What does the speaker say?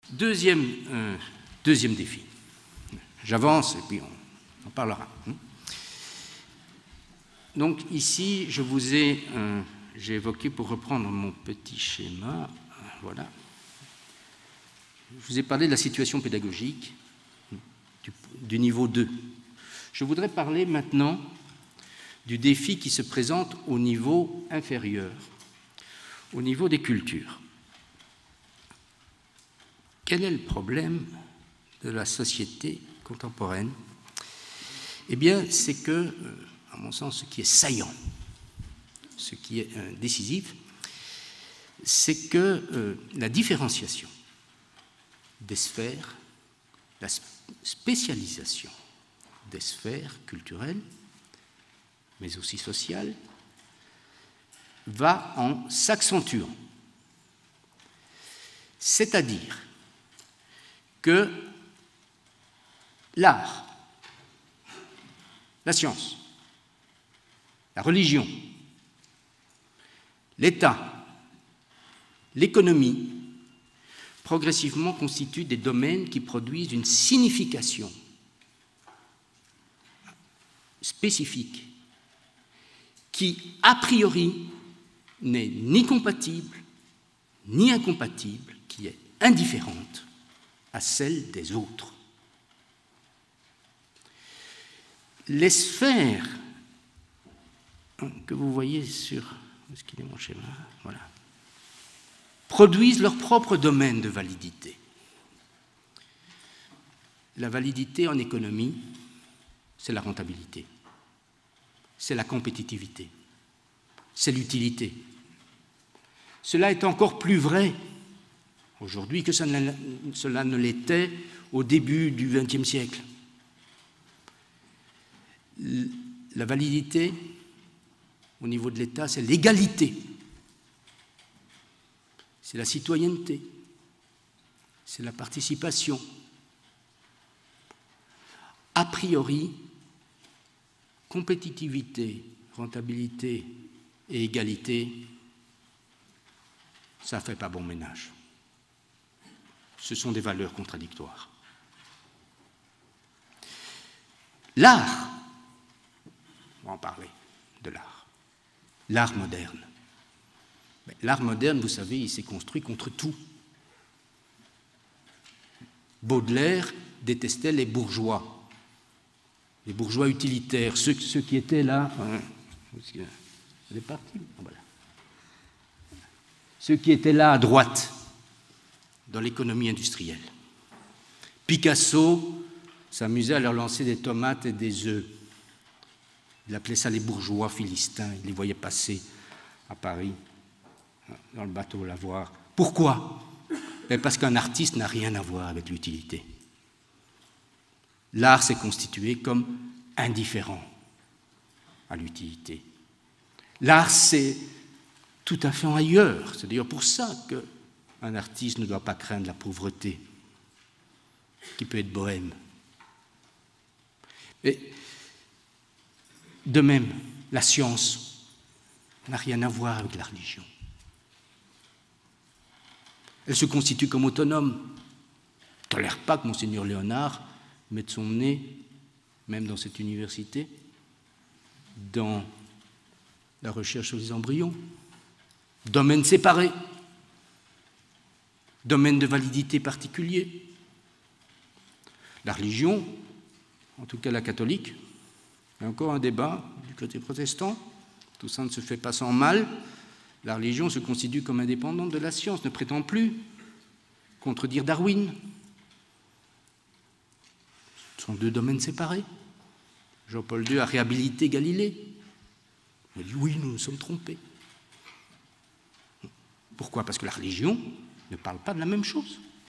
Deuxième défi. J'avance et puis on en parlera. Donc ici, j'ai évoqué, pour reprendre mon petit schéma, voilà, je vous ai parlé de la situation pédagogique du niveau 2. Je voudrais parler maintenant du défi qui se présente au niveau inférieur, au niveau des cultures. Quel est le problème de la société contemporaine? Eh bien, c'est que, à mon sens, ce qui est saillant, ce qui est décisif, c'est que la différenciation des sphères, la spécialisation des sphères culturelles, mais aussi sociales, va en s'accentuant. C'est-à-dire que l'art, la science, la religion, l'État, l'économie, progressivement constituent des domaines qui produisent une signification spécifique qui, a priori, n'est ni compatible ni incompatible, qui est indifférente à celle des autres. Les sphères que vous voyez sur... Où est-ce qu'il est mon schéma? Voilà. Produisent leur propre domaine de validité. La validité en économie, c'est la rentabilité, c'est la compétitivité, c'est l'utilité. Cela est encore plus vrai aujourd'hui que cela ne l'était au début du XXe siècle. La validité, au niveau de l'État, c'est l'égalité, c'est la citoyenneté, c'est la participation. A priori, compétitivité, rentabilité et égalité, ça ne fait pas bon ménage. Ce sont des valeurs contradictoires. L'art, on va en parler de l'art, l'art moderne. L'art moderne, vous savez, il s'est construit contre tout. Baudelaire détestait les bourgeois utilitaires, ceux qui étaient là, elle est partie, voilà. Ceux qui étaient là à droite dans l'économie industrielle. Picasso s'amusait à leur lancer des tomates et des œufs. Il appelait ça les bourgeois philistins. Il les voyait passer à Paris, dans le bateau lavoir. Pourquoi? Parce qu'un artiste n'a rien à voir avec l'utilité. L'art s'est constitué comme indifférent à l'utilité. L'art, c'est tout à fait ailleurs. C'est d'ailleurs pour ça qu'un artiste ne doit pas craindre la pauvreté, qui peut être bohème. Et de même, la science n'a rien à voir avec la religion. Elle se constitue comme autonome. Ne tolère pas que Monseigneur Léonard mette son nez, même dans cette université, dans la recherche sur les embryons. Domaine séparé, domaine de validité particulier. La religion, en tout cas la catholique, il y a encore un débat du côté protestant, tout ça ne se fait pas sans mal. La religion se constitue comme indépendante de la science, ne prétend plus contredire Darwin. Ce sont deux domaines séparés. Jean-Paul II a réhabilité Galilée. Il a dit oui, nous nous sommes trompés. Pourquoi? Parce que la religion ne parle pas de la même chose.